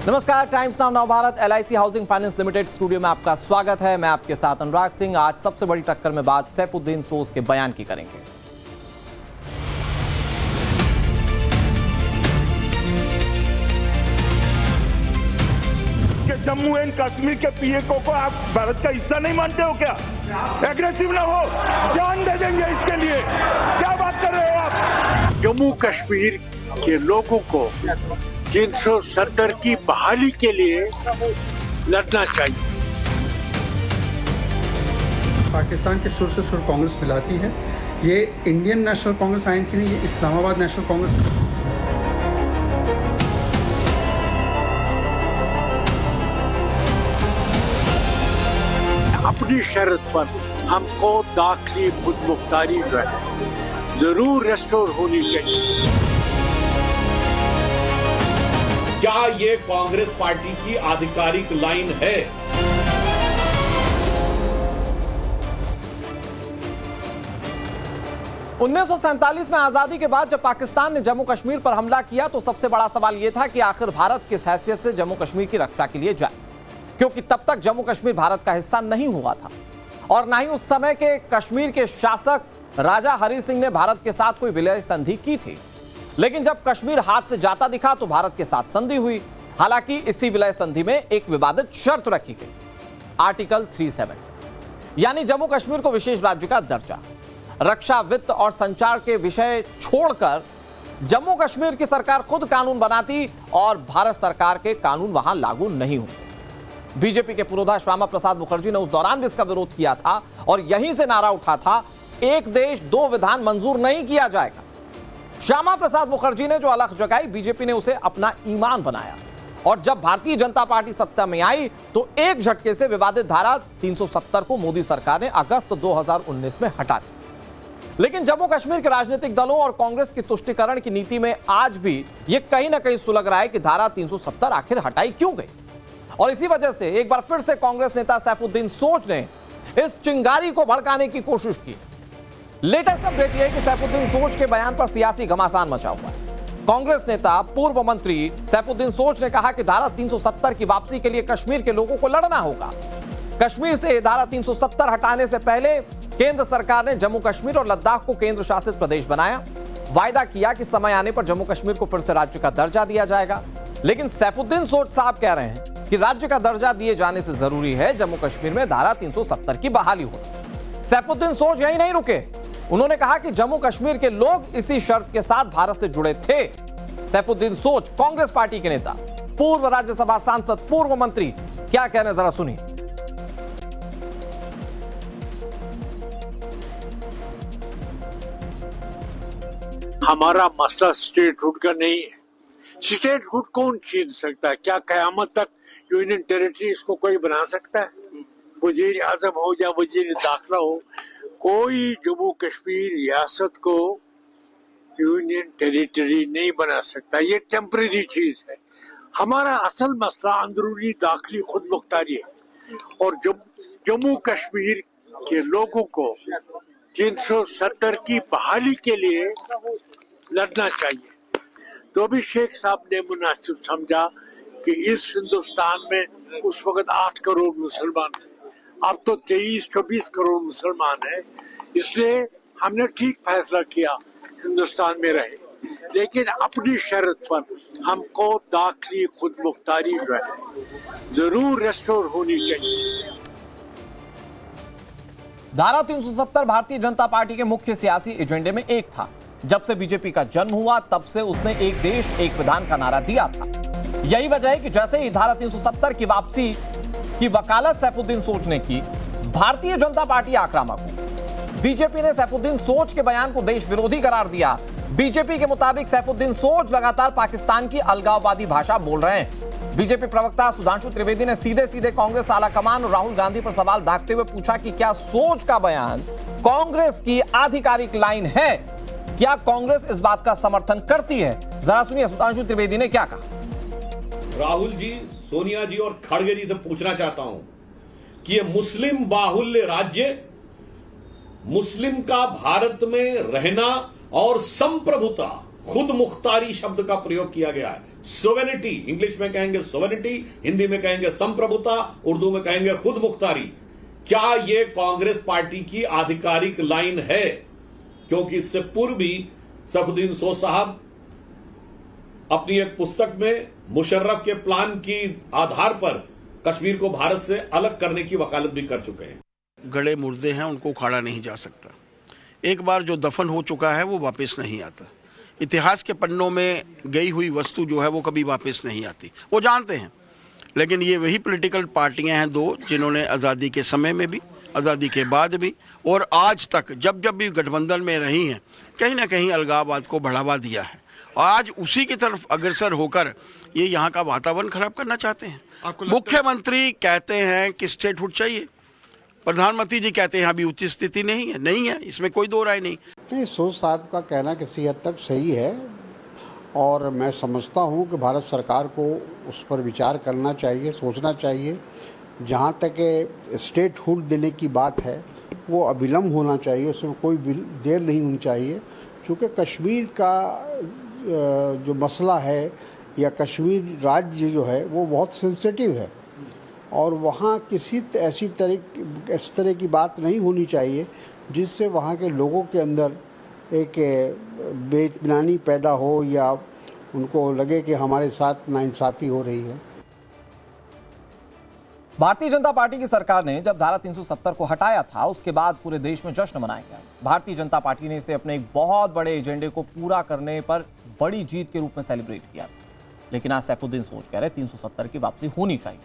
नमस्कार, times now Navbharat LIC housing finance limited studio में आपका स्वागत है। मैं आपके साथ अनुराग सिंह। आज सबसे बड़ी टक्कर में बात सैफुद्दीन सोज के बयान की करेंगे। कि जम्मू एंड कश्मीर के पीएको को आप भारत का हिस्सा नहीं मानते हो क्या? एग्रेसिव ना हो, जान दे देंगे इसके लिए। क्या बात कर रहे हो आप? जम्मू कश्मीर के लोगों को 370 की बहाली के लिए लड़ना चाहिए। पाकिस्तान के सुर से सुर कांग्रेस मिलाती है। ये इंडियन नेशनल कांग्रेस INC नहीं, ये इस्लामाबाद नेशनल कांग्रेस। अपनी शर्त पर हमको दाखिली खुद मुख्तारी जो है जरूर रेस्टोर होनी चाहिए। क्या ये कांग्रेस पार्टी की आधिकारिक लाइन है? उन्नीस 1947 में आजादी के बाद जब पाकिस्तान ने जम्मू कश्मीर पर हमला किया तो सबसे बड़ा सवाल यह था कि आखिर भारत किस हैसियत से जम्मू कश्मीर की रक्षा के लिए जाए, क्योंकि तब तक जम्मू कश्मीर भारत का हिस्सा नहीं हुआ था और ना ही उस समय के कश्मीर के शासक राजा हरि सिंह ने भारत के साथ कोई विलय संधि की थी। लेकिन जब कश्मीर हाथ से जाता दिखा तो भारत के साथ संधि हुई। हालांकि इसी विलय संधि में एक विवादित शर्त रखी गई, आर्टिकल 37, यानी जम्मू कश्मीर को विशेष राज्य का दर्जा। रक्षा, वित्त और संचार के विषय छोड़कर जम्मू कश्मीर की सरकार खुद कानून बनाती और भारत सरकार के कानून वहां लागू नहीं होते। बीजेपी के पुरोधा श्यामा प्रसाद मुखर्जी ने उस दौरान भी इसका विरोध किया था और यहीं से नारा उठा था, एक देश दो विधान मंजूर नहीं किया जाएगा। श्यामा प्रसाद मुखर्जी ने जो अलख जगाई, बीजेपी ने उसे अपना ईमान बनाया और जब भारतीय जनता पार्टी सत्ता में आई तो एक झटके से विवादित धारा 370 को मोदी सरकार ने अगस्त 2019 में हटा दिया। लेकिन जम्मू कश्मीर के राजनीतिक दलों और कांग्रेस की तुष्टीकरण की नीति में आज भी यह कहीं ना कहीं सुलग रहा है कि धारा 370 आखिर हटाई क्यों गई। और इसी वजह से एक बार फिर से कांग्रेस नेता सैफुद्दीन सोज ने इस चिंगारी को भड़काने की कोशिश की। लेटेस्ट अपडेट यह है कि सैफुद्दीन सोज के बयान पर सियासी घमासान मचा हुआ है। कांग्रेस नेता पूर्व मंत्री सैफुद्दीन सोज ने कहा कि धारा 370 की वापसी के लिए कश्मीर के लोगों को लड़ना होगा। कश्मीर से धारा 370 हटाने से पहले केंद्र सरकार ने जम्मू कश्मीर और लद्दाख को केंद्र शासित प्रदेश बनाया। वायदा किया कि समय आने पर जम्मू कश्मीर को फिर से राज्य का दर्जा दिया जाएगा। लेकिन सैफुद्दीन सोज साहब कह रहे हैं कि राज्य का दर्जा दिए जाने से जरूरी है जम्मू कश्मीर में धारा 370 की बहाली हो। सैफुद्दीन सोज यही नहीं रुके, उन्होंने कहा कि जम्मू कश्मीर के लोग इसी शर्त के साथ भारत से जुड़े थे। सैफुद्दीन सोज कांग्रेस पार्टी के नेता, पूर्व राज्यसभा सांसद, पूर्व मंत्री, क्या कह रहे हैं जरा सुनिए। हमारा मसला स्टेटहुड का नहीं है। स्टेटहुड कौन छीन सकता है? क्या कयामत तक यूनियन टेरिटरी इसको कोई बना सकता है? वजीर आजम हो या वजीर दाखिला हो, कोई जम्मू कश्मीर रियासत को यूनियन टेरिटरी नहीं बना सकता। ये टेम्परेरी चीज है। हमारा असल मसला अंदरूनी दाखिली खुद मुख्तारी है और जम्मू कश्मीर के लोगों को 370 की बहाली के लिए लड़ना चाहिए। तो भी शेख साहब ने मुनासिब समझा कि इस हिंदुस्तान में उस वक्त 8 करोड़ मुसलमान थे, अब तो 23-24 करोड़ मुसलमान हैं, इसलिए हमने ठीक फैसला किया हिंदुस्तान में रहे, लेकिन अपनी शर्त पर हमको दाखिली खुद मुख्तारी जो है जरूर रेस्टोर होनी चाहिए। धारा 370 भारतीय जनता पार्टी के मुख्य सियासी एजेंडे में एक था। जब से बीजेपी का जन्म हुआ तब से उसने एक देश एक विधान का नारा दिया था। यही वजह है कि जैसे ही धारा 370 की वापसी की वकालत सैफुद्दीन सोज ने की, भारतीय जनता पार्टी आक्रामक हुई। बीजेपी ने सैफुद्दीन सोज के बयान को देश विरोधी करार दिया। बीजेपी के मुताबिक सैफुद्दीन सोज लगातार पाकिस्तान की अलगाववादी भाषा बोल रहे हैं। बीजेपी प्रवक्ता सुधांशु त्रिवेदी ने सीधे सीधे कांग्रेस आलाकमान और राहुल गांधी पर सवाल दागते हुए पूछा कि क्या सोज का बयान कांग्रेस की आधिकारिक लाइन है? क्या कांग्रेस इस बात का समर्थन करती है? जरा सुनिए सुधांशु त्रिवेदी ने क्या कहा। राहुल जी, सोनिया जी और खड़गे जी से पूछना चाहता हूं कि ये मुस्लिम बाहुल्य राज्य, मुस्लिम का भारत में रहना और संप्रभुता खुद मुख्तारी शब्द का प्रयोग किया गया है। सोवेनिटी, इंग्लिश में कहेंगे सोवेनिटी, हिंदी में कहेंगे संप्रभुता, उर्दू में कहेंगे खुद मुख्तारी। क्या यह कांग्रेस पार्टी की आधिकारिक लाइन है? क्योंकि इससे पूर्व भी सैफुद्दीन सोज साहब अपनी एक पुस्तक में मुशर्रफ के प्लान की आधार पर कश्मीर को भारत से अलग करने की वकालत भी कर चुके हैं। गड़े मुर्दे हैं, उनको उखाड़ा नहीं जा सकता। एक बार जो दफन हो चुका है वो वापस नहीं आता। इतिहास के पन्नों में गई हुई वस्तु जो है वो कभी वापस नहीं आती, वो जानते हैं। लेकिन ये वही पॉलिटिकल पार्टियां हैं दो जिन्होंने आज़ादी के समय में भी, आज़ादी के बाद भी और आज तक जब जब भी गठबंधन में रही हैं, कहीं ना कहीं अलगाववाद को बढ़ावा दिया है। आज उसी की तरफ अग्रसर होकर ये यहाँ का वातावरण खराब करना चाहते हैं। मुख्यमंत्री कहते हैं कि स्टेटहुड चाहिए, प्रधानमंत्री जी कहते हैं अभी उचित स्थिति नहीं है, इसमें कोई दो राय नहीं। नहीं, सोज साहब का कहना किसी हद तक सही है और मैं समझता हूँ कि भारत सरकार को उस पर विचार करना चाहिए, सोचना चाहिए। जहाँ तक स्टेटहुड देने की बात है वो अविलंब होना चाहिए, उसमें कोई देर नहीं होनी चाहिए, क्योंकि कश्मीर का जो मसला है या कश्मीर राज्य जो है वो बहुत सेंसिटिव है और वहाँ किसी ऐसी तरह की बात नहीं होनी चाहिए जिससे वहाँ के लोगों के अंदर एक बेइत्मीनानी पैदा हो या उनको लगे कि हमारे साथ नाइंसाफ़ी हो रही है। भारतीय जनता पार्टी की सरकार ने जब धारा 370 को हटाया था उसके बाद पूरे देश में जश्न मनाया गया। भारतीय जनता पार्टी ने इसे अपने एक बहुत बड़े एजेंडे को पूरा करने पर बड़ी जीत के रूप में सेलिब्रेट किया। लेकिन आज सैफुद्दीन सोज कह रहे 370 की वापसी होनी चाहिए।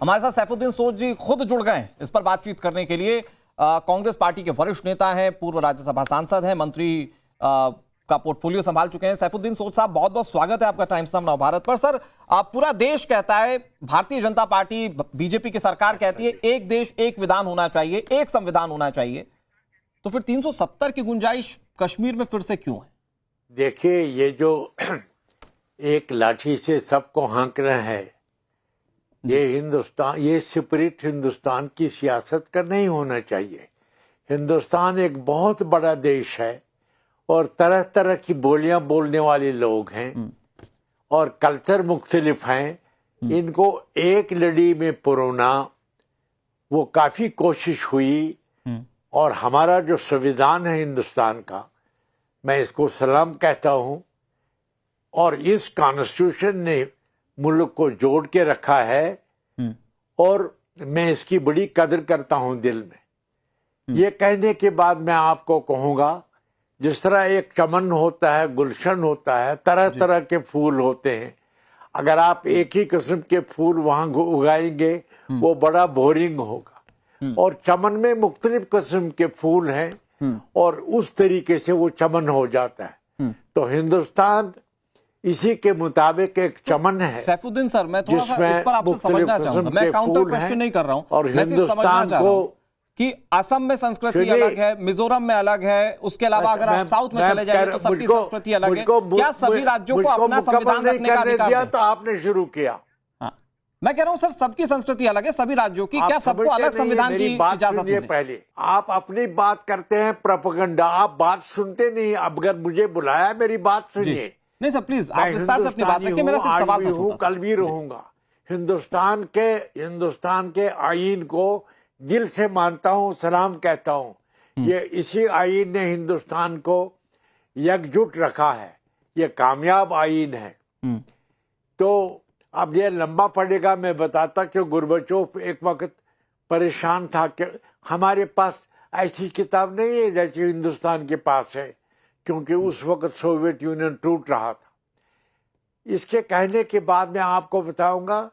हमारे साथ सैफुद्दीन सोज जी खुद जुड़ गए हैं इस पर बातचीत करने के लिए। कांग्रेस पार्टी के वरिष्ठ नेता हैं, पूर्व राज्यसभा सांसद हैं, मंत्री का पोर्टफोलियो संभाल चुके हैं। सैफुद्दीन सोज साहब, बहुत बहुत स्वागत है आपका टाइम्स नाउ भारत पर। सर, पूरा देश कहता है, भारतीय जनता पार्टी बीजेपी की सरकार कहती है एक देश एक विधान होना चाहिए, एक संविधान होना चाहिए, तो फिर 370 की गुंजाइश कश्मीर में फिर से क्यों है? देखिए, ये जो एक लाठी से सबको हाँकना है, ये हिंदुस्तान, ये स्पिरिट हिंदुस्तान की सियासत का नहीं होना चाहिए। हिंदुस्तान एक बहुत बड़ा देश है और तरह तरह की बोलियां बोलने वाले लोग हैं और कल्चर मुख्तलिफ हैं। इनको एक लड़ी में पुरोना वो काफी कोशिश हुई और हमारा जो संविधान है हिंदुस्तान का, मैं इसको सलाम कहता हूं और इस कॉन्स्टिट्यूशन ने मुल्क को जोड़ के रखा है और मैं इसकी बड़ी कदर करता हूं दिल में। ये कहने के बाद मैं आपको कहूंगा, जिस तरह एक चमन होता है, गुलशन होता है, तरह तरह के फूल होते हैं, अगर आप एक ही किस्म के फूल वहां उगाएंगे वो बड़ा बोरिंग होगा। और चमन में मुख्तलिफ किस्म के फूल हैं और उस तरीके से वो चमन हो जाता है। तो हिंदुस्तान इसी के मुताबिक एक चमन है। सैफुद्दीन सर, मैं थोड़ा सा इस पर आपसे समझना चाहूंगा, मैं काउंटर क्वेश्चन नहीं कर रहा हूं, और हिंदुस्तान को कि असम में संस्कृति अलग है, मिजोरम में अलग है, उसके अलावा अगर आप साउथ में चले जाएंगे तो सबकी संस्कृति अलग है। क्या सभी राज्यों को अपना संविधान रखने का अधिकार है? तो आपने शुरू किया। हाँ, मैं कह रहा हूं सर, सबकी संस्कृति अलग है, सभी राज्यों की, क्या सबको अलग संविधान की इजाजत है? पहले आप अपनी बात करते हैं प्रोपेगेंडा, आप बात सुनते नहीं। अब अगर मुझे बुलाया, मेरी बात सुनिए। नहीं सर, प्लीज आप विस्तार से अपनी बात रखिए, मेरा सिर्फ सवाल था छोटा सा। कल भी रहूंगा। हिंदुस्तान के आईन को दिल से मानता हूं, सलाम कहता हूं। ये इसी आईन ने हिंदुस्तान को एकजुट रखा है, ये कामयाब आईन है। तो अब ये लंबा पड़ेगा, मैं बताता कि गोर्बाचोव एक वक्त परेशान था कि हमारे पास ऐसी किताब नहीं है जैसी हिंदुस्तान के पास है, क्योंकि उस वक्त सोवियत यूनियन टूट रहा था। इसके कहने के बाद मैं आपको बताऊंगा,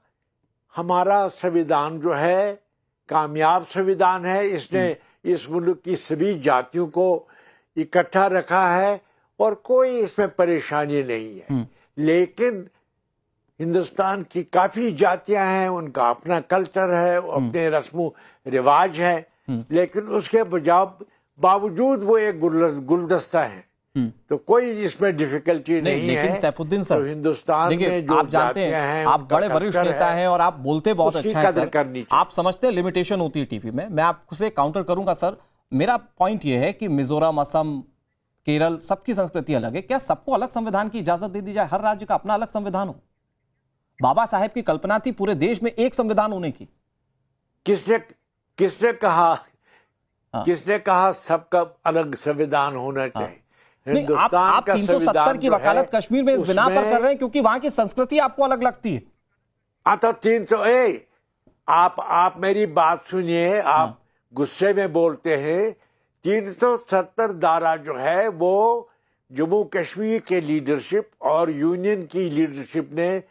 हमारा संविधान जो है कामयाब संविधान है। इसने इस मुल्क की सभी जातियों को इकट्ठा रखा है और कोई इसमें परेशानी नहीं है। लेकिन हिंदुस्तान की काफी जातियां हैं, उनका अपना कल्चर है, अपने रस्म रिवाज है, लेकिन उसके बावजूद वो एक गुलदस्ता है। तो कोई इसमें डिफिकल्टी नहीं है। लेकिन सैफुद्दीन सर, तो हिंदुस्तान में जो आप जानते हैं, आप बड़े वरिष्ठ नेता हैं और आप बोलते बहुत अच्छा है सर। आप समझते हैं लिमिटेशन होती है टीवी में, मैं आपसे काउंटर करूंगा सर। मेरा पॉइंट ये है कि मिजोरम, असम केरल, सबकी संस्कृति अलग है। क्या सबको अलग संविधान की इजाजत दे दी जाए? हर राज्य का अपना अलग संविधान हो। बाबा साहेब की कल्पना थी पूरे देश में एक संविधान होने की। किसने कहा सबका अलग संविधान होना चाहिए? हिंदुस्तान आप का 370 संविधान की जो है, वकालत कश्मीर में इस बिना पर कर रहे हैं क्योंकि वहां की संस्कृति आपको अलग लगती है। तो 300 आप मेरी बात सुनिए। आप गुस्से में बोलते हैं। 370 धारा जो है वो जम्मू कश्मीर के लीडरशिप और यूनियन की लीडरशिप ने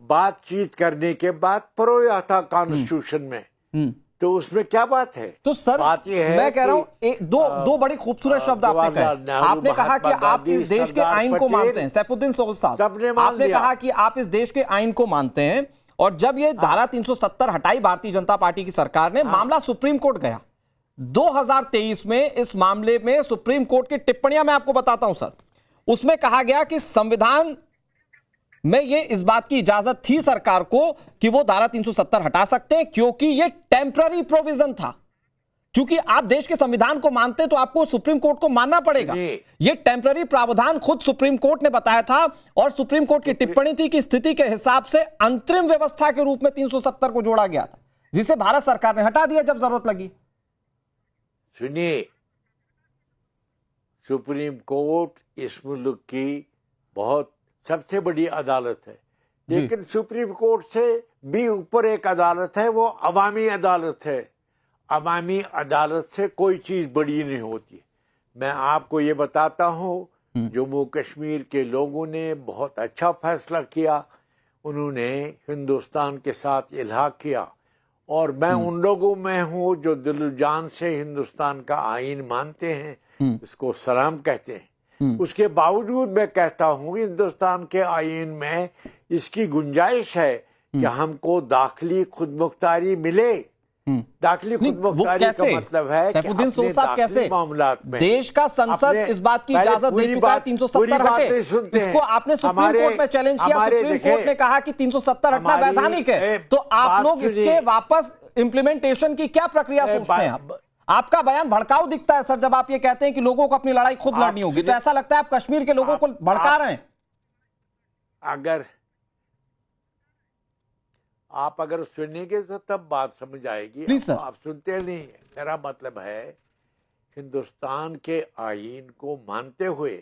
बातचीत करने के बाद परोया था कॉन्स्टिट्यूशन में। तो उसमें क्या बात है? तो सर बात ये है मैं कह रहा हूं दो बड़ी खूबसूरत शब्द आपने कहे। आपने कहा कि आप इस देश के आइन को मानते हैं। सैफुद्दीन सोज साहब, आपने कहा कि आप इस देश के आइन को मानते हैं, और जब ये धारा 370 हटाई भारतीय जनता पार्टी की सरकार ने, मामला सुप्रीम कोर्ट गया 2023 में। इस मामले में सुप्रीम कोर्ट की टिप्पणियां मैं आपको बताता हूं सर। उसमें कहा गया कि संविधान में ये इस बात की इजाजत थी सरकार को कि वो धारा 370 हटा सकते हैं क्योंकि ये टेम्पररी प्रोविजन था। क्योंकि आप देश के संविधान को मानते हैं तो आपको सुप्रीम कोर्ट को मानना पड़ेगा। ये टेम्पररी प्रावधान खुद सुप्रीम कोर्ट ने बताया था, और सुप्रीम कोर्ट की टिप्पणी थी कि स्थिति के हिसाब से अंतरिम व्यवस्था के रूप में 370 को जोड़ा गया था, जिसे भारत सरकार ने हटा दिया जब जरूरत लगी। सुनिए, सुप्रीम कोर्ट इस मुल्क की बहुत सबसे बड़ी अदालत है, लेकिन सुप्रीम कोर्ट से भी ऊपर एक अदालत है, वो अवामी अदालत है। अवामी अदालत से कोई चीज बड़ी नहीं होती। मैं आपको ये बताता हूँ, जम्मू कश्मीर के लोगों ने बहुत अच्छा फैसला किया। उन्होंने हिंदुस्तान के साथ इल्हाक किया, और मैं उन लोगों में हूँ जो दिल जान से हिंदुस्तान का आईन मानते हैं, इसको सलाम कहते हैं। उसके बावजूद मैं कहता हूँ हिंदुस्तान के आईन में इसकी गुंजाइश है कि हमको दाखिली खुदमुख्तारी मिले। दाखिली खुदमुख्तारी का मतलब है सैफुद्दीन सोज साहब, कैसे मामलात में देश का संसद इस बात की इजाजत दे चुका है 370 हटे। इसको आपने सुप्रीम कोर्ट में चैलेंज किया। सुप्रीम कोर्ट ने कहा कि 370 हटना वैधानिक है। तो आप लोग इसके वापस इंप्लीमेंटेशन की क्या प्रक्रिया सोचते हैं? आपका बयान भड़काऊ दिखता है सर, जब आप ये कहते हैं कि लोगों को अपनी लड़ाई खुद लड़नी होगी, तो ऐसा लगता है आप कश्मीर के लोगों को भड़का रहे हैं। अगर सुनेंगे तो तब बात समझ आएगी। Please sir. आप सुनते नहीं। मेरा मतलब है हिंदुस्तान के आईन को मानते हुए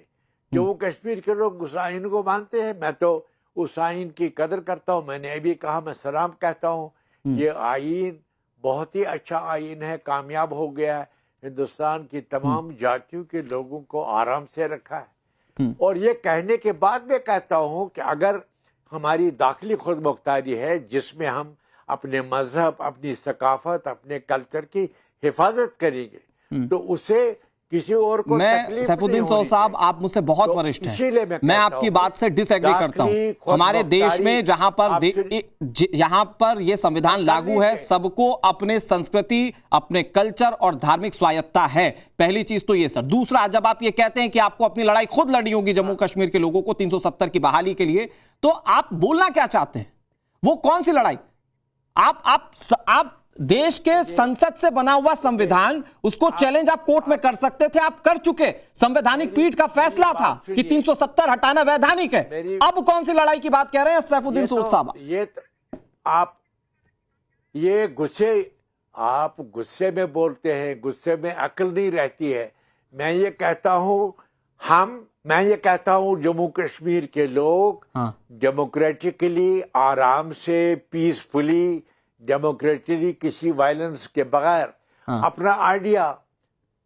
जम्मू कश्मीर के लोग उस आईन को मानते हैं। मैं तो उस आईन की कदर करता हूं। मैंने अभी कहा, मैं सलाम कहता हूं। ये आईन बहुत ही अच्छा आईन है, कामयाब हो गया है। हिंदुस्तान की तमाम जातियों के लोगों को आराम से रखा है। और ये कहने के बाद मैं कहता हूं कि अगर हमारी दाखिली खुदमुख्तारी है, जिसमें हम अपने मजहब, अपनी सकाफत, अपने कल्चर की हिफाजत करेंगे, तो उसे किसी और को मैं सैफुद्दीन सोज साहब, आप मुझसे बहुत वरिष्ठ हैं, मैं आपकी बात से डिसएग्री करता हूं। हमारे देश में जहां पर ये संविधान लागू है, सबको अपने संस्कृति, अपने कल्चर और धार्मिक स्वायत्ता है। पहली चीज तो ये सर। दूसरा, जब आप ये कहते हैं कि आपको अपनी लड़ाई खुद लड़नी होगी जम्मू कश्मीर के लोगों को 370 की बहाली के लिए, तो आप बोलना क्या चाहते हैं? वो कौन सी लड़ाई? आप देश के संसद से बना हुआ संविधान, उसको चैलेंज आप कोर्ट में कर सकते थे, आप कर चुके। संवैधानिक पीठ का फैसला था कि 370 हटाना वैधानिक है। अब कौन सी लड़ाई की बात कह रहे हैं सैफुद्दीन सोज साहब? आप गुस्से में बोलते हैं, गुस्से में अक्ल नहीं रहती है। मैं ये कहता हूं जम्मू कश्मीर के लोग डेमोक्रेटिकली, आराम से, पीसफुली, डेमोक्रेटिकली, किसी वायलेंस के बगैर अपना आइडिया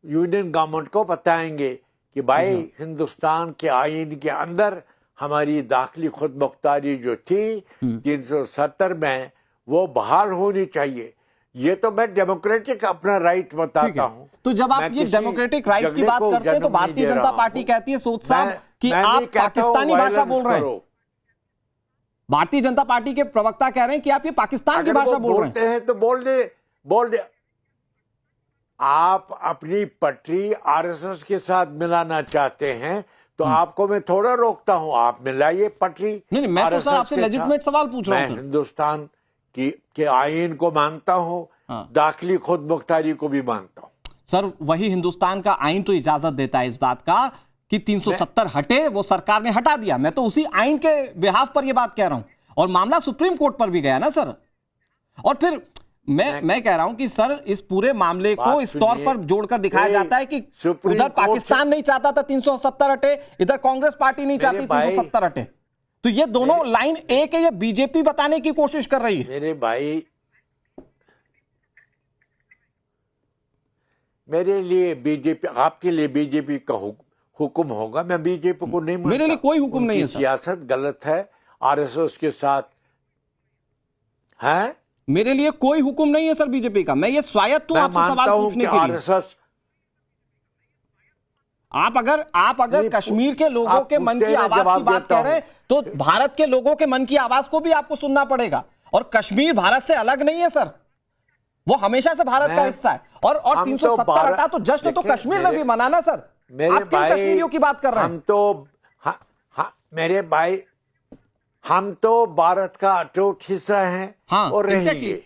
यूनियन गवर्नमेंट को बताएंगे कि भाई हिंदुस्तान के आईन के अंदर हमारी दाखिली खुदमुख्तारी जो थी 370 में, वो बहाल होनी चाहिए। ये तो मैं डेमोक्रेटिक अपना राइट बताता हूँ। तो जब आप ये डेमोक्रेटिक राइट की बात करते हैं तो भारतीय जनता पार्टी कहती है सोच साहब कि आप पाकिस्तानी भाषा बोल रहे हैं। भारतीय जनता पार्टी के प्रवक्ता कह रहे हैं कि आप ये पाकिस्तान की भाषा बोल रहे हैं। तो बोल दे। आप अपनी पटरी आरएसएस के साथ मिलाना चाहते हैं तो आपको मैं थोड़ा रोकता हूं, आप मिलाइए पटरी। नहीं, मैं तो सर आपसे लेजिटिमेट सवाल पूछ रहा हूं। मैं हिंदुस्तान के आईन को मानता हूं, दाखिली खुदमुख्तारी को भी मानता हूं। सर, वही हिंदुस्तान का आईन तो इजाजत देता है इस बात का कि 370 हटे, वो सरकार ने हटा दिया। मैं तो उसी आइन के बिहाफ पर ये बात कह रहा हूं, और मामला सुप्रीम कोर्ट पर भी गया ना सर। और फिर मैं कह रहा हूं कि सर इस पूरे मामले को इस तौर पर जोड़कर दिखाया जाता है कि उधर पाकिस्तान नहीं चाहता था 370 हटे, इधर कांग्रेस पार्टी नहीं चाहती 370 हटे, तो ये दोनों लाइन एक है, ये बीजेपी बताने की कोशिश कर रही है। मेरे भाई, मेरे लिए बीजेपी, आपके लिए बीजेपी का हुक्म होगा, मैं बीजेपी को नहीं मानता। मेरे लिए कोई हुक्म नहीं है सर। सियासत गलत है, आरएसएस के साथ है। मेरे लिए कोई हुक्म नहीं है सर बीजेपी का। मैं ये स्वायत्त हूं आपसे सवाल पूछने के लिए। आरएसएस, आप अगर कश्मीर के लोगों के मन की आवाज की बात कर रहे हैं, तो भारत के लोगों के मन की आवाज को भी आपको सुनना पड़ेगा। और कश्मीर भारत से अलग नहीं है सर, वो हमेशा से भारत का हिस्सा है। और 370 हटा तो जश्न तो कश्मीर में भी मनाना सर। मेरे आप क्यों कश्मीरियों की बात कर रहे हैं? हम तो मेरे भाई, हम तो भारत का अटूट हिस्सा हैं, हाँ, और रहेंगे।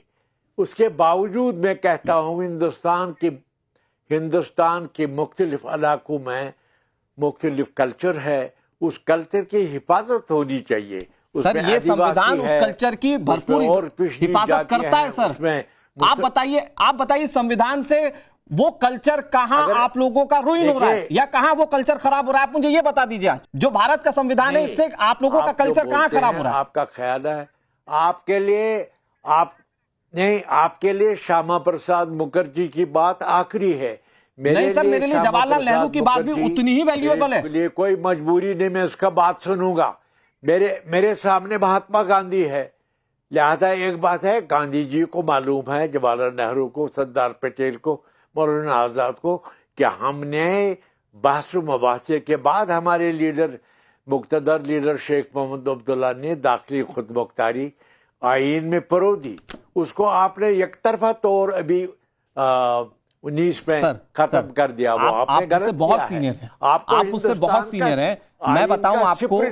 उसके बावजूद मैं कहता हूं हिंदुस्तान के मुख्तलिफ इलाकों में मुख्तलिफ कल्चर है, उस कल्चर की हिफाजत होनी चाहिए। सर ये संविधान उस कल्चर की भरपूर हिफाजत करता है सर। आप बताइए संविधान से वो कल्चर कहां आप लोगों का रुइन हो रहा है, या कहां वो कल्चर खराब हो रहा है? आप मुझे ये बता दीजिए, आज जो भारत का संविधान है, इससे आप लोगों का कल्चर कहां खराब हो रहा है? आपका ख्याल है, आपके लिए श्यामा प्रसाद मुखर्जी की बात आखिरी है। नहीं सर, मेरे लिए जवाहरलाल नेहरू की बात भी उतनी ही वैल्यूएबल है। मेरे लिए कोई मजबूरी नहीं, मैं उसका बात सुनूंगा। मेरे सामने महात्मा गांधी है, लिहाजा एक बात है, गांधी जी को मालूम है, जवाहरलाल नेहरू को, सरदार पटेल को, मौलाना आजाद को, कि हमने बहस मुबासे के बाद हमारे लीडर, मुक्तदर लीडर शेख मोहम्मद अब्दुल्ला ने दाखिली खुद मुख्तारी आईन में परो दी। उसको आपने एक तरफा तौर अभी 19 में खत्म कर दिया। वो आपने गलत बहुत सीनियर है, आप उससे बहुत सीनियर है। मैं बताऊं आपको,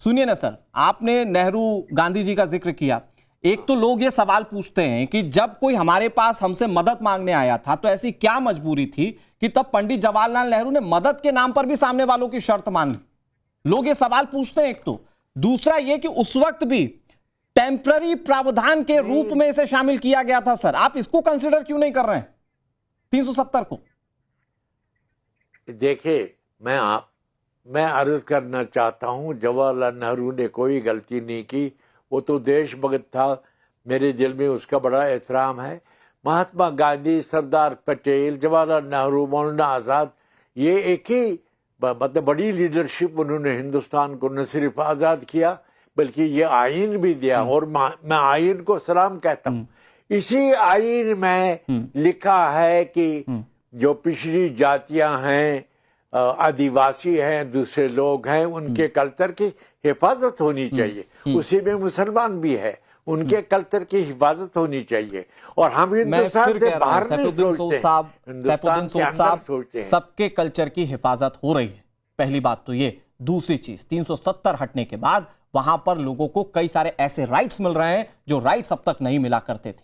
सुनिए ना सर, आपने नेहरू गांधी जी का जिक्र किया। एक तो लोग ये सवाल पूछते हैं कि जब कोई हमारे पास हमसे मदद मांगने आया था तो ऐसी क्या मजबूरी थी कि तब पंडित जवाहरलाल नेहरू ने मदद के नाम पर भी सामने वालों की शर्त मान ली? लोग ये सवाल पूछते हैं एक तो। दूसरा ये कि उस वक्त भी टेम्पररी प्रावधान के रूप में इसे शामिल किया गया था सर। आप इसको कंसिडर क्यों नहीं कर रहे हैं 370 को? देखिए, मैं अर्ज करना चाहता हूं, जवाहरलाल नेहरू ने कोई गलती नहीं की, वो तो देशभक्त था, मेरे दिल में उसका बड़ा एहतराम है। महात्मा गांधी, सरदार पटेल, जवाहरलाल नेहरू, मौलाना आजाद, ये एक ही मतलब बड़ी लीडरशिप उन्होंने हिंदुस्तान को न सिर्फ आजाद किया बल्कि ये आइन भी दिया, और मैं आइन को सलाम कहता हूँ। इसी आइन में लिखा है कि जो पिछड़ी जातियां हैं, आदिवासी हैं, दूसरे लोग हैं, उनके कल्चर की हिफाजत होनी चाहिए। उसी में मुसलमान भी है, उनके कल्चर की हिफाजत होनी चाहिए। और हम हिंदुस्तान से बाहर नहीं सोचते, हिंदुस्तान के अंदर सोचते हैं। सबके कल्चर की हिफाजत हो रही है, पहली बात तो ये। दूसरी चीज, 370 हटने के बाद वहां पर लोगों को कई सारे ऐसे राइट्स मिल रहे हैं जो राइट्स अब तक नहीं मिला करते थे।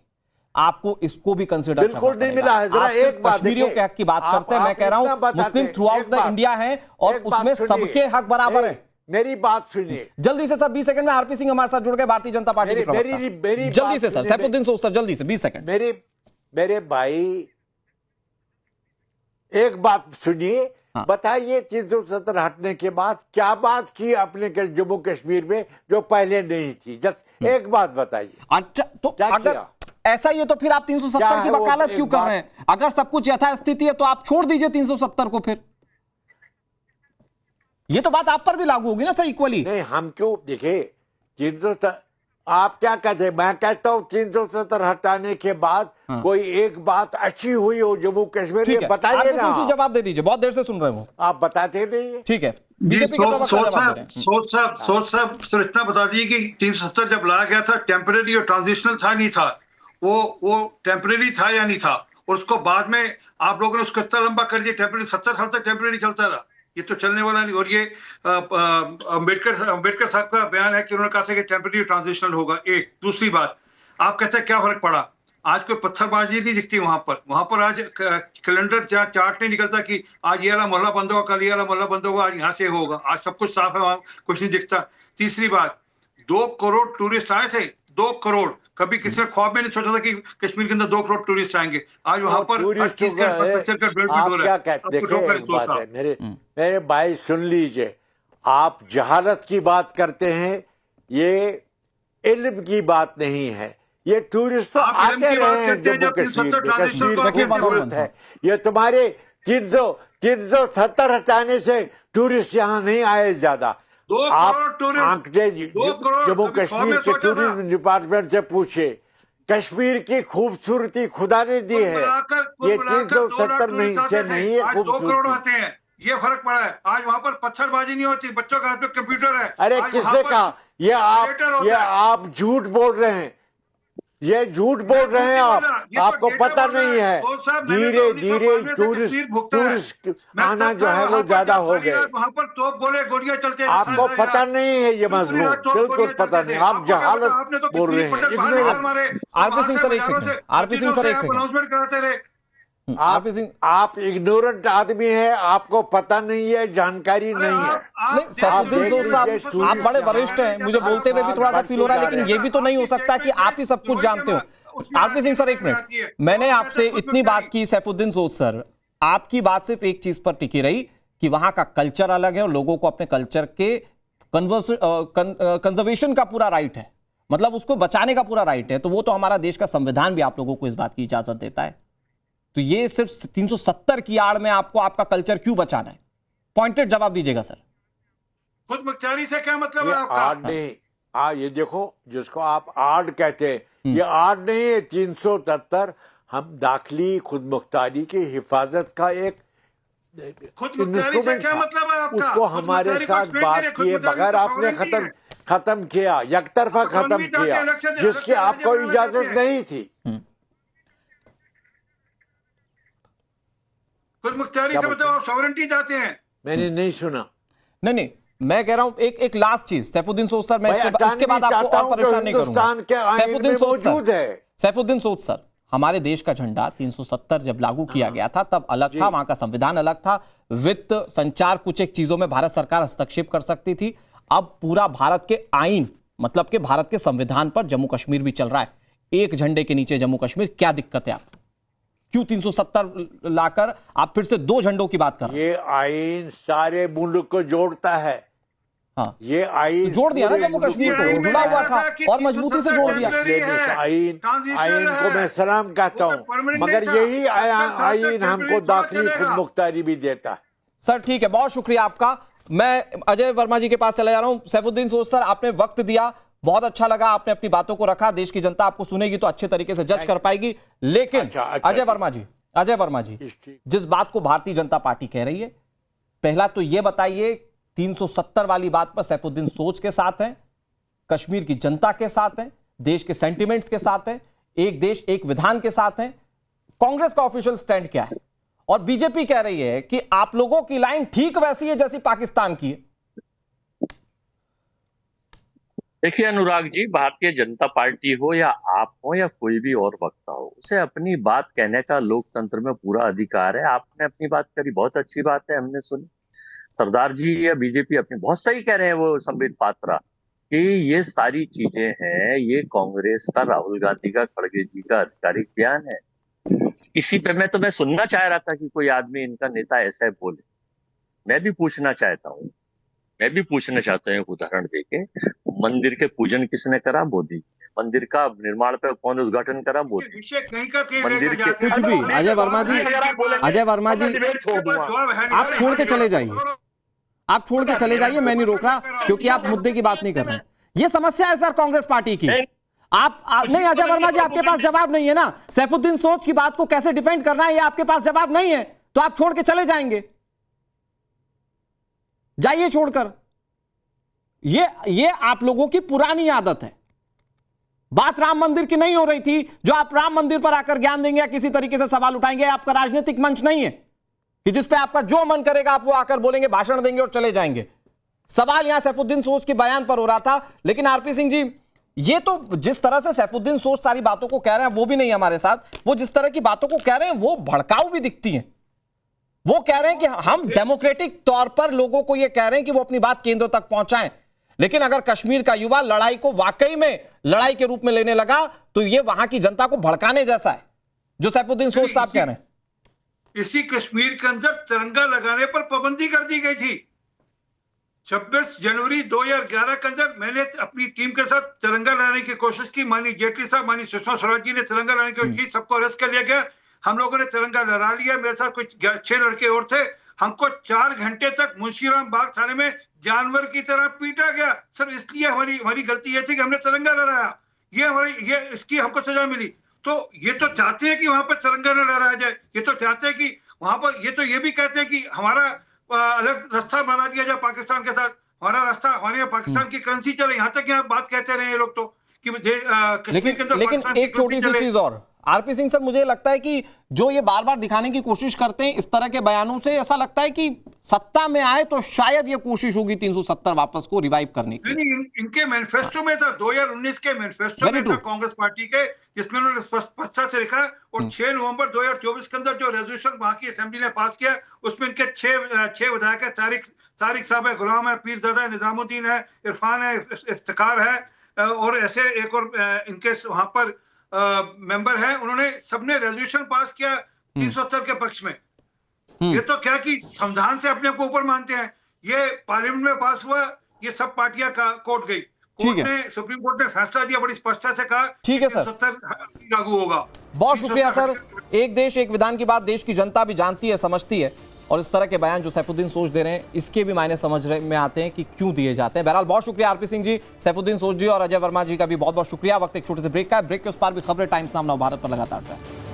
आपको इसको भी कंसीडर बिल्कुल नहीं मिला है। जरा एक बात, कश्मीरियों के हक की बात करते हैं, मैं कह रहा हूं मुस्लिम थ्रू आउट द इंडिया है और उसमें सबके हक बराबर है। मेरी बात सुनिए जल्दी से सर, 20 सेकंड में। आरपी सिंह हमारे साथ जुड़ गए, भारतीय जनता पार्टी के प्रवक्ता। जल्दी से सर, सैफुद्दीन सोद सर, जल्दी से 20 सेकंड। मेरे भाई एक बात सुनिए, बताइए 370 हटने के बाद क्या बात की आपने जम्मू कश्मीर में जो पहले नहीं थी? जस्ट एक बात बताइए। अच्छा, तो अगर ऐसा ही है तो फिर आप 370 की वकालत क्यों कर रहे हैं? अगर सब कुछ यथास्थिति है तो आप छोड़ दीजिए 370 को। फिर ये तो बात आप पर भी लागू होगी ना सर, इक्वली। नहीं, हम क्यों, देखिए 370 आप क्या कहते हैं? मैं कहता हूं 370 हटाने के बाद कोई एक बात अच्छी हुई हो जम्मू कश्मीर में, बताइए ना। जवाब दे दीजिए, बहुत देर से सुन रहे हो आप, बताते नहीं। ठीक है जी, सोच साहब सर इतना बता दिए कि 370 जब लाया गया था टेम्परेरी और ट्रांजिशनल था नहीं था, वो टेम्परेरी था या नहीं था? और उसको बाद में आप लोगों ने उसको इतना लंबा कर दिया, टेम्परेरी 70 साल तक टेम्परेरी चलता रहा। ये तो चलने वाला नहीं। और ये अम्बेडकर साहब का बयान है कि उन्होंने कहा था कि टेम्परेरी ट्रांजिशनल होगा। एक दूसरी बात, आप कहते हैं क्या फर्क पड़ा? आज कोई पत्थरबाजी नहीं दिखती वहां पर आज कैलेंडर चार्ट नहीं निकलता कि आज ये वाला मोहल्ला बंद होगा, कल ये वाला मोहल्ला बंद होगा, आज यहाँ से होगा। आज सब कुछ साफ है, वहां कुछ नहीं दिखता। तीसरी बात, 2 करोड़ टूरिस्ट आए थे, 2 करोड़। कभी किसी ने ख्वाब में नहीं सोचा था कि कश्मीर के अंदर 2 करोड़ टूरिस्ट आएंगे। आज वहां पर हर चीज का इंफ्रास्ट्रक्चर का डेवलपमेंट हो रहा है। मेरे भाई सुन लीजिए, आप जहालत की बात करते हैं, ये इल्म की बात नहीं है। ये टूरिस्ट तो आते रहे हैं जम्मू कश्मीर की जरूरत है। ये तुम्हारे 370 हटाने से टूरिस्ट यहाँ नहीं आए ज्यादा। 2 करोड़ टूरिस्ट, जम्मू कश्मीर के टूरिज्म डिपार्टमेंट से पूछे, कश्मीर की खूबसूरती खुदा ने दी है। ये 370 नहीं है, 2 करोड़ आते हैं, ये फर्क पड़ा है। आज वहां पर पत्थरबाजी नहीं होती, बच्चों के हाथ में कंप्यूटर है। अरे किसने कहा? ये आप झूठ बोल रहे हैं, ये झूठ बोल रहे हैं आपको पता नहीं है। धीरे धीरे टूरिस्ट आना जो है वो ज्यादा हो गए। वहां पर तोप गोले गोलियां चलते हैं, आपको पता नहीं है ये मजमून, बिल्कुल पता नहीं। आप जहालत बोल रहे हैं। आरपी सिंह सर, एक सेकंड। आरपी सिंह सर, एक सेकंड। अनाउंसमेंट कराते रहे। आप इग्नोरेंट आदमी है, आपको पता नहीं है, जानकारी नहीं है। सैफुद्दीन सोज साहब, आप बड़े वरिष्ठ हैं, मुझे बोलते हुए भी थोड़ा सा फील हो रहा है, लेकिन ये भी तो नहीं हो सकता कि आप ही सब कुछ जानते हो। आरपी सिंह सर, एक मिनट, मैंने आपसे इतनी बात की सैफुद्दीन सोज सर, आपकी बात सिर्फ एक चीज पर टिकी रही कि वहां का कल्चर अलग है और लोगों को अपने कल्चर के कंजर्वेशन का पूरा राइट है, मतलब उसको बचाने का पूरा राइट है। तो वो तो हमारा देश का संविधान भी आप लोगों को इस बात की इजाजत देता है। तो ये सिर्फ 370 की आड़ में आपको आपका कल्चर क्यों बचाना है? पॉइंटेड जवाब दीजिएगा सर। खुद मुख्तारी से क्या मतलब है आपका? आड़ नहीं, ये देखो जिसको आप आड़ कहते हैं, ये आड़ नहीं है। 373 हम दाखिली खुद मुख्तारी की हिफाजत का एक खुद मुख्तारी से क्या मतलब है आपका? उसको हमारे साथ बात किए बगैर आपने खत्म किया, यकतरफा खत्म किया, जिसकी आपको इजाजत नहीं थी। खुद मुख्तारी से मतलब आप सॉवरेंटी चाहते हैं? मैंने नहीं सुना। नहीं, मैं कह रहा हूं एक लास्ट चीज सैफुद्दीन सोज सर, मैं इसके बाद आपको और परेशान नहीं करूंगा। सैफुद्दीन सोज सर, हमारे देश का झंडा 370 जब लागू किया गया था तब अलग था, वहां का संविधान अलग था, वित्त संचार कुछ एक चीजों में भारत सरकार हस्तक्षेप कर सकती थी। अब पूरा भारत के आईन, मतलब के भारत के संविधान पर जम्मू कश्मीर भी चल रहा है। एक झंडे के नीचे जम्मू कश्मीर, क्या दिक्कत है आपको? क्यों 370 लाकर आप फिर से 2 झंडों की बात कर रहे हैं? ये आईन सारे मुल्क को जोड़ता है। हाँ, ये आईन जोड़ दिया ना जम्मू कश्मीर को, जुड़ा हुआ था और मजबूती से जोड़ दिया। आईन को मैं सलाम कहता हूं, मगर यही आईन हमको दाखिली खुद मुख्तारी भी देता है। सर ठीक है, बहुत शुक्रिया आपका। मैं अजय वर्मा जी के पास चला जा रहा हूं। सैफुद्दीन सोज सर, आपने वक्त दिया, बहुत अच्छा लगा, आपने अपनी बातों को रखा। देश की जनता आपको सुनेगी तो अच्छे तरीके से जज कर पाएगी। लेकिन अजय वर्मा जी, जिस बात को भारतीय जनता पार्टी कह रही है, पहला तो यह बताइए 370 वाली बात पर सैफुद्दीन सोज के साथ हैं, कश्मीर की जनता के साथ हैं, देश के सेंटिमेंट्स के साथ हैं, एक देश एक विधान के साथ हैं, कांग्रेस का ऑफिशियल स्टैंड क्या है? और बीजेपी कह रही है कि आप लोगों की लाइन ठीक वैसी है जैसी पाकिस्तान की है। देखिए अनुराग जी, भारतीय जनता पार्टी हो या आप हो या कोई भी और वक्ता हो, उसे अपनी बात कहने का लोकतंत्र में पूरा अधिकार है। आपने अपनी बात करी, बहुत अच्छी बात है, हमने सुनी। सरदार जी या बीजेपी अपनी बहुत सही कह रहे हैं, वो संबित पात्रा, कि ये सारी चीजें हैं, ये कांग्रेस का, राहुल गांधी का, खड़गे जी का आधिकारिक बयान है। इसी पे मैं सुनना चाह रहा था कि कोई आदमी, इनका नेता ऐसा बोले। मैं भी पूछना चाहता हूँ, एक उदाहरण देके, मंदिर के पूजन किसने करा? मोदी। मंदिर का निर्माण पे कौन उद्घाटन करा? मोदी। मंदिर के कुछ भी अजय वर्मा जी, आप छोड़ के चले जाइए, मैं नहीं रोक रहा, क्योंकि आप मुद्दे की बात नहीं कर रहे हैं। ये समस्या है सर कांग्रेस पार्टी की। आप नहीं, अजय वर्मा जी, आपके पास जवाब नहीं है ना। सैफुद्दीन सोज की बात को कैसे डिफेंड करना है, ये आपके पास जवाब नहीं है, तो आप छोड़ के चले जाएंगे। जाइए छोड़कर। ये आप लोगों की पुरानी आदत है। बात राम मंदिर की नहीं हो रही थी, जो आप राम मंदिर पर आकर ज्ञान देंगे या किसी तरीके से सवाल उठाएंगे। आपका राजनीतिक मंच नहीं है कि जिस पे आपका जो मन करेगा आप वो आकर बोलेंगे, भाषण देंगे और चले जाएंगे। सवाल यहां सैफुद्दीन सोज के बयान पर हो रहा था। लेकिन आरपी सिंह जी, ये तो जिस तरह से सैफुद्दीन सोच सारी बातों को कह रहे हैं, वो भी नहीं हमारे साथ, वो जिस तरह की बातों को कह रहे हैं वो भड़काऊ भी दिखती हैं। वो कह रहे हैं कि हम डेमोक्रेटिक तौर पर लोगों को ये कह रहे हैं कि वो अपनी बात केंद्र तक पहुंचाएं, लेकिन अगर कश्मीर का युवा लड़ाई को वाकई में लड़ाई के रूप में लेने लगा तो ये वहां की जनता को भड़काने जैसा है, जो सैफुद्दीन सोच साहब कह रहे हैं। इसी कश्मीर के अंदर तिरंगा लगाने पर पाबंदी कर दी गई थी। 26 जनवरी 2011 के अंदर मैंने अपनी टीम के साथ तिरंगा लाने की कोशिश की। माननीय जेटली साहब, माननीय सुषमा स्वराज जी ने तिरंगा लाने की कोशिश की, सबको अरेस्ट कर लिया गया। हम लोगों ने तिरंगा लहरा लिया। मेरे साथ कुछ 6 लड़के और थे। हमको 4 घंटे तक मुंशीराम बाग थाने में जानवर की तरह पीटा गया सर, इसलिए हमारी गलती ये थी कि हमने तिरंगा लहराया। ये इसकी हमको सजा मिली। तो ये तो चाहते हैं कि वहां पर तिरंगा न लहराया जाए, ये तो चाहते हैं कि वहां पर, ये भी कहते हैं कि हमारा अलग रास्ता बना दिया जाए पाकिस्तान के साथ। हमारा रास्ता, हमारे यहाँ पाकिस्तान की करेंसी चले, यहाँ तक यहाँ बात कहते रहे ये लोग तो कि कश्मीर के अंदर लेकिन एक छोटी सी चीज और, आरपी सिंह सर, मुझे लगता है कि जो ये बार बार दिखाने की कोशिश करते हैं इस तरह के बयानों से, ऐसा लगता है कि सत्ता में आए तो शायद ये कोशिश होगी 370 वापस को रिवाइव करने की। नहीं, इनके मैनिफेस्टो में था, 2019 के मैनिफेस्टो में था कांग्रेस पार्टी के, जिसमें उन्होंने स्पष्टता से लिखा। और 6 नवंबर 2024 के अंदर जो रेजोल्यूशन वहां की असेंबली ने पास किया, उसमें इनके 6 विधायक है। तारिक साहब है, गुलाम है, पीरजादा है, निजामुद्दीन है, इरफान है, इफ्तिकार है, और ऐसे एक और इनके वहां पर मेंबर है। उन्होंने सबने रेजोल्यूशन पास किया 370 के पक्ष में। ये तो क्या कि संविधान से अपने को ऊपर मानते हैं। ये पार्लियामेंट में पास हुआ, ये सब पार्टियां कोर्ट गई। सुप्रीम कोर्ट ने फैसला दिया, बड़ी स्पष्टता से कहा ठीक है सर, लागू होगा। बहुत शुक्रिया सर। एक देश एक विधान की बात देश की जनता भी जानती है, समझती है, और इस तरह के बयान जो सैफुद्दीन सोच दे रहे हैं इसके भी मायने समझ में आते हैं कि क्यों दिए जाते हैं। बहरहाल बहुत शुक्रिया आरपी सिंह जी, सैफुद्दीन सोच जी और अजय वर्मा जी का भी बहुत बहुत शुक्रिया। वक्त एक छोटे से ब्रेक का है, ब्रेक के उस पार भी खबरें टाइम्स नाम नव भारत पर लगातार जाए।